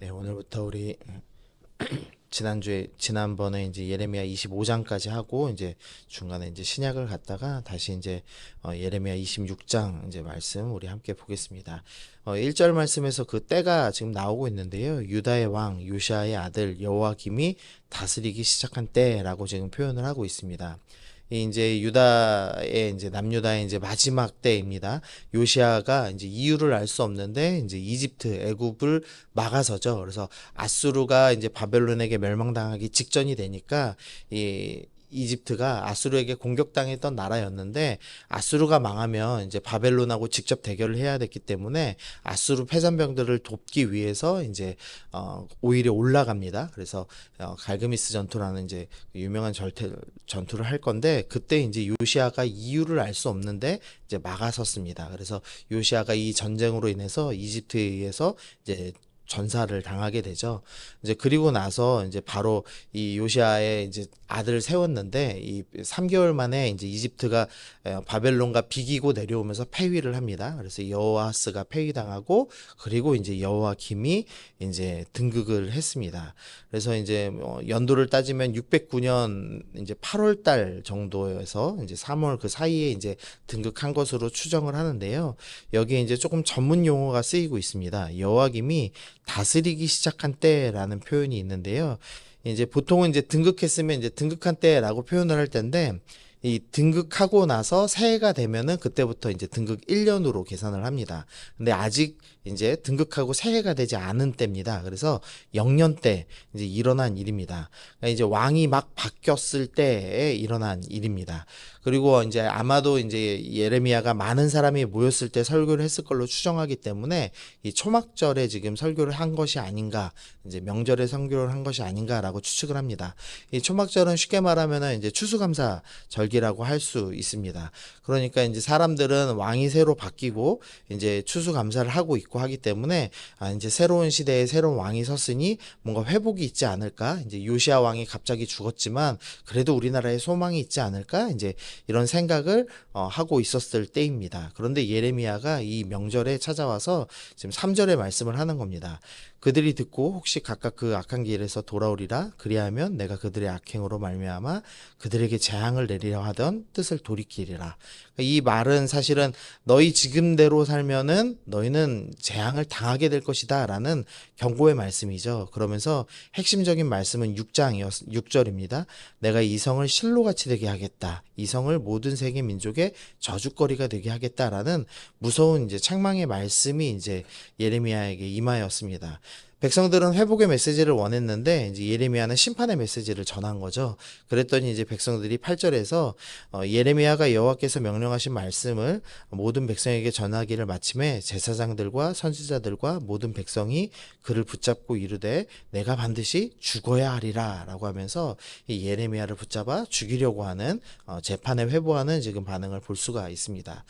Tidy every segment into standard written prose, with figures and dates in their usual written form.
네, 오늘부터 우리 지난번에 이제 예레미야 25장까지 하고 이제 중간에 이제 신약을 갔다가 다시 이제 예레미야 26장 이제 말씀 우리 함께 보겠습니다. 1절 말씀에서 그 때가 지금 나오고 있는데요. 유다의 왕 요시아의 아들 여호와김이 다스리기 시작한 때라고 지금 표현을 하고 있습니다. 이 이제 유다의 이제 남유다의 이제 마지막 때입니다. 요시아가 이제 이유를 알 수 없는데 이제 이집트 애굽을 막아서죠. 그래서 아수르가 이제 바벨론에게 멸망당하기 직전이 되니까 이 이집트가 아수르에게 공격당했던 나라였는데 아수르가 망하면 이제 바벨론하고 직접 대결을 해야 됐기 때문에 아수르 패잔병들을 돕기 위해서 이제 오히려 올라갑니다. 그래서 갈그미스 전투라는 이제 유명한 전투를 할 건데 그때 이제 요시아가 이유를 알 수 없는데 이제 막아섰습니다. 그래서 요시아가 이 전쟁으로 인해서 이집트에 의해서 이제 전사를 당하게 되죠. 이제 그리고 나서 이제 바로 이 요시아의 이제 아들을 세웠는데 이 3개월 만에 이제 이집트가 바벨론과 비기고 내려오면서 패위를 합니다. 그래서 여호아스가 패위당하고 그리고 이제 여호와김이 이제 등극을 했습니다. 그래서 이제 연도를 따지면 609년 이제 8월 달 정도에서 이제 3월 그 사이에 이제 등극한 것으로 추정을 하는데요. 여기에 이제 조금 전문 용어가 쓰이고 있습니다. 여호와김이 다스리기 시작한 때라는 표현이 있는데요. 이제 보통은 이제 등극했으면 이제 등극한 때라고 표현을 할 텐데 이 등극하고 나서 새해가 되면은 그때부터 이제 등극 1년으로 계산을 합니다. 근데 아직 이제 등극하고 새해가 되지 않은 때입니다. 그래서 영년 때 이제 일어난 일입니다. 그러니까 이제 왕이 막 바뀌었을 때에 일어난 일입니다. 그리고 이제 아마도 이제 예레미야가 많은 사람이 모였을 때 설교를 했을 걸로 추정하기 때문에 이 초막절에 지금 설교를 한 것이 아닌가, 이제 명절에 설교를 한 것이 아닌가라고 추측을 합니다. 이 초막절은 쉽게 말하면은 이제 추수감사 절기라고 할 수 있습니다. 그러니까 이제 사람들은 왕이 새로 바뀌고 이제 추수감사를 하고 있고 하기 때문에 이제 새로운 시대에 새로운 왕이 섰으니 뭔가 회복이 있지 않을까? 이제 요시아 왕이 갑자기 죽었지만 그래도 우리나라에 소망이 있지 않을까? 이제 이런 생각을 하고 있었을 때입니다. 그런데 예레미야가 이 명절에 찾아와서 지금 3절의 말씀을 하는 겁니다. 그들이 듣고 혹시 각각 그 악한 길에서 돌아오리라 그리하면 내가 그들의 악행으로 말미암아 그들에게 재앙을 내리려 하던 뜻을 돌이키리라. 이 말은 사실은 너희 지금대로 살면은 너희는 재앙을 당하게 될 것이다 라는 경고의 말씀이죠. 그러면서 핵심적인 말씀은 6절입니다. 내가 이 성을 실로같이 되게 하겠다. 이 성을 모든 세계 민족의 저주거리가 되게 하겠다라는 무서운 이제 책망의 말씀이 이제 예레미야에게 임하였습니다. 백성들은 회복의 메시지를 원했는데 이제 예레미야는 심판의 메시지를 전한 거죠. 그랬더니 이제 백성들이 8절에서 예레미야가 여호와께서 명령하신 말씀을 모든 백성에게 전하기를 마침에 제사장들과 선지자들과 모든 백성이 그를 붙잡고 이르되 내가 반드시 죽어야 하리라라고 하면서 이 예레미야를 붙잡아 죽이려고 하는 재판에 회부하는 지금 반응을 볼 수가 있습니다.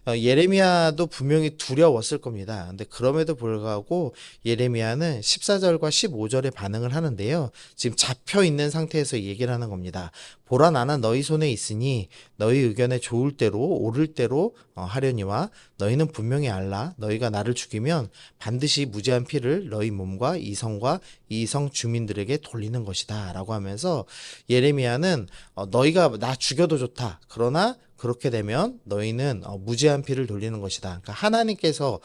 예레미야도 분명히 두려웠을 겁니다. 근데 그럼에도 불구하고 예레미야는 14절과 15절에 반응을 하는데요. 지금 잡혀 있는 상태에서 얘기를 하는 겁니다. 보라 나는 너희 손에 있으니 너희 의견에 좋을 대로 옳을 대로 하려니와 너희는 분명히 알라 너희가 나를 죽이면 반드시 무죄한 피를 너희 몸과 이 성과 이 성 주민들에게 돌리는 것이다 라고 하면서 예레미야는 너희가 나 죽여도 좋다. 그러나 그렇게 되면 너희는 무죄한 피를 돌리는 것이다. 그러니까 하나님께서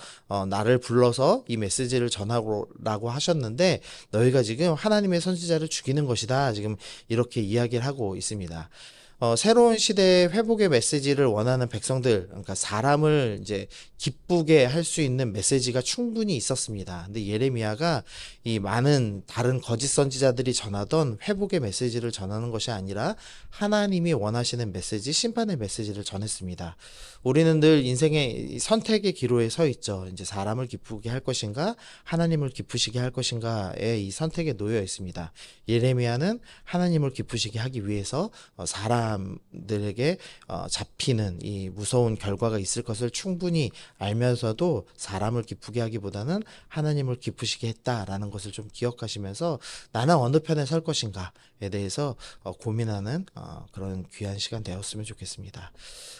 나를 불러서 이 메시지를 전하라고 하셨는데 너희가 지금 하나님의 선지자를 죽이는 것이다. 지금 이렇게 이야기를 하고 있습니다. 새로운 시대의 회복의 메시지를 원하는 백성들, 그러니까 사람을 이제 기쁘게 할 수 있는 메시지가 충분히 있었습니다. 근데 예레미야가 이 많은 다른 거짓 선지자들이 전하던 회복의 메시지를 전하는 것이 아니라 하나님이 원하시는 메시지, 심판의 메시지를 전했습니다. 우리는 늘 인생의 선택의 기로에 서 있죠. 이제 사람을 기쁘게 할 것인가, 하나님을 기쁘시게 할 것인가의 이 선택에 놓여 있습니다. 예레미야는 하나님을 기쁘시게 하기 위해서 사람 사람들에게 잡히는 이 무서운 결과가 있을 것을 충분히 알면서도 사람을 기쁘게 하기보다는 하나님을 기쁘시게 했다라는 것을 좀 기억하시면서 나는 어느 편에 설 것인가에 대해서 고민하는 그런 귀한 시간 되었으면 좋겠습니다.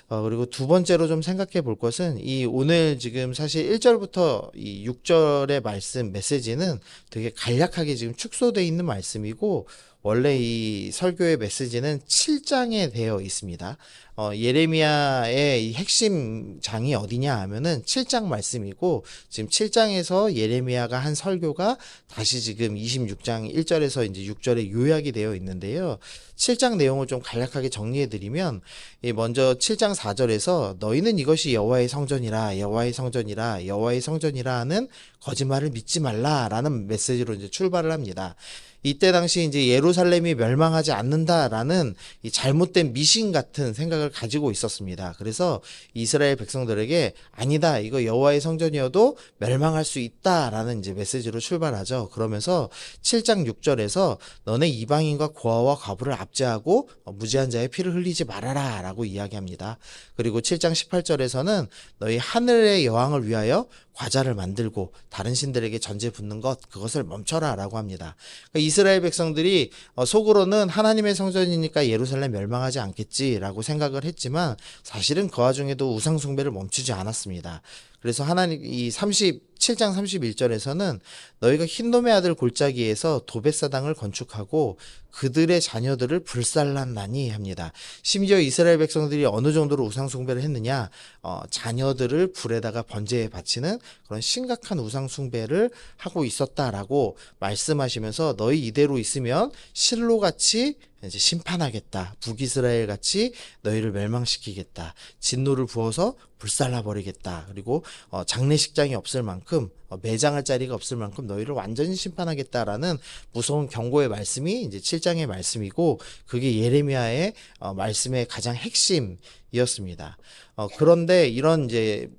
그리고 두 번째로 좀 생각해 볼 것은 이 오늘 지금 사실 1절부터 이 6절의 말씀 메시지는 되게 간략하게 지금 축소되어 있는 말씀이고 원래 이 설교의 메시지는 7장에 되어 있습니다. 예레미야의 이 핵심 장이 어디냐 하면은 7장 말씀이고 지금 7장에서 예레미야가 한 설교가 다시 지금 26장 1절에서 이제 6절에 요약이 되어 있는데요. 7장 내용을 좀 간략하게 정리해 드리면 먼저 7장 4절에서 너희는 이것이 여호와의 성전이라 여호와의 성전이라 여호와의 성전이라 하는 거짓말을 믿지 말라라는 메시지로 이제 출발을 합니다. 이때 당시 이제 예루살렘이 멸망하지 않는다라는 이 잘못된 미신 같은 생각을 가지고 있었습니다. 그래서 이스라엘 백성들에게 아니다, 이거 여호와의 성전이어도 멸망할 수 있다라는 이제 메시지로 출발하죠. 그러면서 7장 6절에서 너네 이방인과 고아와 과부를 압제하고 무지한 자의 피를 흘리지 말아라라고 이야기합니다. 그리고 7장 18절에서는 너희 하늘의 여왕을 위하여 과자를 만들고 다른 신들에게 전제 붙는 것 그것을 멈춰라 라고 합니다. 그러니까 이스라엘 백성들이 속으로는 하나님의 성전이니까 예루살렘 멸망하지 않겠지라고 생각을 했지만 사실은 그 와중에도 우상 숭배를 멈추지 않았습니다. 그래서 하나님 이 37장 31절에서는 너희가 흰놈의 아들 골짜기에서 도벳사당을 건축하고 그들의 자녀들을 불살랐나니 합니다. 심지어 이스라엘 백성들이 어느 정도로 우상 숭배를 했느냐, 자녀들을 불에다가 번제에 바치는 그런 심각한 우상 숭배를 하고 있었다라고 말씀하시면서 너희 이대로 있으면 실로같이 이제 심판하겠다. 북이스라엘 같이 너희를 멸망시키겠다. 진노를 부어서 불살라 버리겠다. 그리고 장례식장이 없을 만큼 매장할 자리가 없을 만큼 너희를 완전히 심판하겠다라는 무서운 경고의 말씀이 이제 7장의 말씀이고 그게 예레미야의 말씀의 가장 핵심이었습니다. 그런데 이런 이제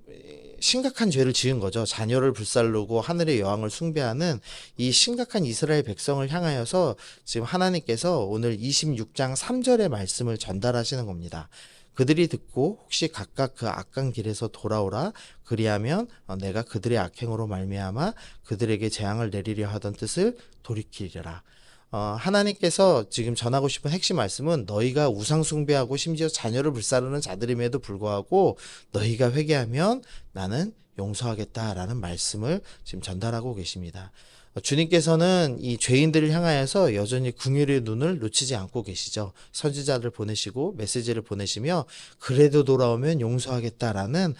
심각한 죄를 지은 거죠. 자녀를 불살르고 하늘의 여왕을 숭배하는 이 심각한 이스라엘 백성을 향하여서 지금 하나님께서 오늘 26장 3절의 말씀을 전달하시는 겁니다. 그들이 듣고 혹시 각각 그 악한 길에서 돌아오라 그리하면 내가 그들의 악행으로 말미암아 그들에게 재앙을 내리려 하던 뜻을 돌이키리라. 하나님께서 지금 전하고 싶은 핵심 말씀은 너희가 우상 숭배하고 심지어 자녀를 불사르는 자들임에도 불구하고 너희가 회개하면 나는 용서하겠다라는 말씀을 지금 전달하고 계십니다. 주님께서는 이 죄인들을 향하여서 여전히 긍휼의 눈을 놓치지 않고 계시죠. 선지자를 보내시고 메시지를 보내시며 그래도 돌아오면 용서하겠다라는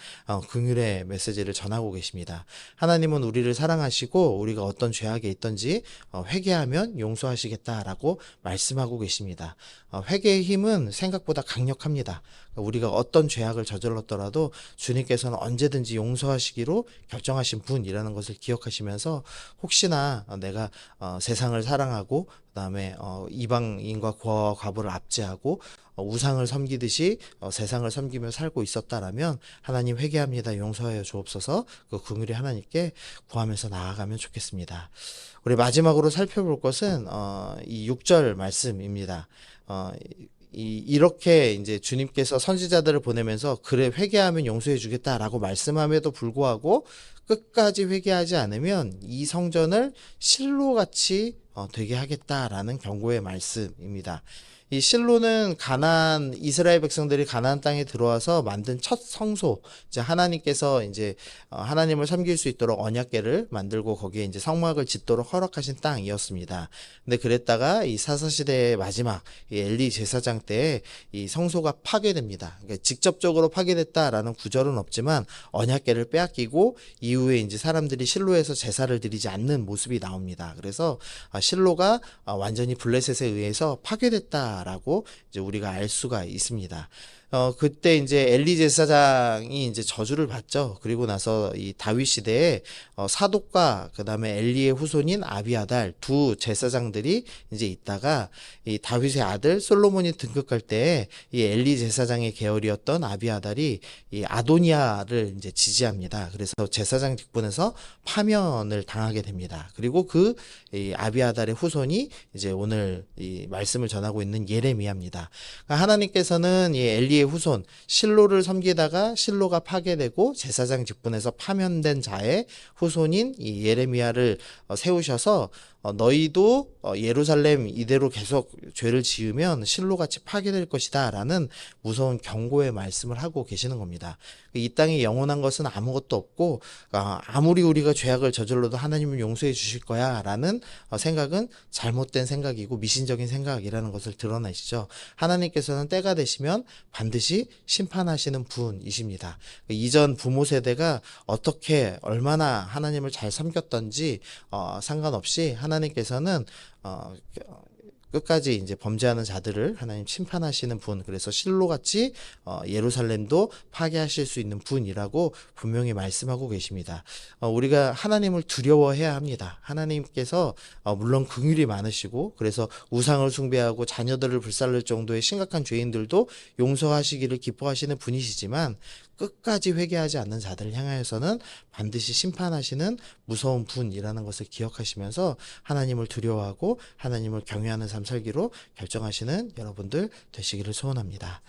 긍휼의 메시지를 전하고 계십니다. 하나님은 우리를 사랑하시고 우리가 어떤 죄악에 있든지 회개하면 용서하시겠다라고 말씀하고 계십니다. 회개의 힘은 생각보다 강력합니다. 우리가 어떤 죄악을 저질렀더라도 주님께서는 언제든지 용서하시기로 결정하신 분이라는 것을 기억하시면서 혹시나 내가 세상을 사랑하고 그다음에 이방인과 고아와 과부를 압제하고 우상을 섬기듯이 세상을 섬기며 살고 있었다라면 하나님 회개합니다. 용서하여 주옵소서. 그 긍휼히 하나님께 구하면서 나아가면 좋겠습니다. 우리 마지막으로 살펴볼 것은 이 6절 말씀입니다. 이렇게 이제 주님께서 선지자들을 보내면서 그래 회개하면 용서해 주겠다라고 말씀함에도 불구하고 끝까지 회개하지 않으면 이 성전을 실로같이 되게 하겠다라는 경고의 말씀입니다. 이 실로는 이스라엘 백성들이 가나안 땅에 들어와서 만든 첫 성소, 이제 하나님께서 이제 하나님을 섬길 수 있도록 언약궤를 만들고 거기에 이제 성막을 짓도록 허락하신 땅이었습니다. 근데 그랬다가 이 사사시대의 마지막 이 엘리 제사장 때 이 성소가 파괴됩니다. 그러니까 직접적으로 파괴됐다라는 구절은 없지만 언약궤를 빼앗기고 이후에 이제 사람들이 실로에서 제사를 드리지 않는 모습이 나옵니다. 그래서 실로가 완전히 블레셋에 의해서 파괴됐다라고 이제 우리가 알 수가 있습니다. 그때 이제 엘리 제사장이 이제 저주를 받죠. 그리고 나서 이 다윗 시대에 사독과 그다음에 엘리의 후손인 아비아달 두 제사장들이 이제 있다가 이 다윗의 아들 솔로몬이 등극할 때에 이 엘리 제사장의 계열이었던 아비아달이 이 아도니아를 이제 지지합니다. 그래서 제사장 직분에서 파면을 당하게 됩니다. 그리고 이 아비아달의 후손이 이제 오늘 이 말씀을 전하고 있는 예레미야입니다. 그러니까 하나님께서는 이 엘리의 후손 실로를 섬기다가 실로가 파괴되고 제사장 직분에서 파면된 자의 후손인 이 예레미야를 세우셔서 너희도 예루살렘 이대로 계속 죄를 지으면 실로같이 파괴될 것이다 라는 무서운 경고의 말씀을 하고 계시는 겁니다. 이 땅에 영원한 것은 아무것도 없고 아무리 우리가 죄악을 저질러도 하나님은 용서해 주실 거야 라는 생각은 잘못된 생각이고 미신적인 생각이라는 것을 드러내시죠. 하나님께서는 때가 되시면 반드시 심판하시는 분이십니다. 이전 부모 세대가 어떻게 얼마나 하나님을 잘 섬겼던지 상관없이 하나님께서는 끝까지 이제 범죄하는 자들을 하나님 심판하시는 분, 그래서 실로같이 예루살렘도 파괴하실 수 있는 분이라고 분명히 말씀하고 계십니다. 우리가 하나님을 두려워해야 합니다. 하나님께서 물론 긍휼이 많으시고 그래서 우상을 숭배하고 자녀들을 불살릴 정도의 심각한 죄인들도 용서하시기를 기뻐하시는 분이시지만 끝까지 회개하지 않는 자들을 향하여서는 반드시 심판하시는 무서운 분이라는 것을 기억하시면서 하나님을 두려워하고 하나님을 경외하는 삶 살기로 결정하시는 여러분들 되시기를 소원합니다.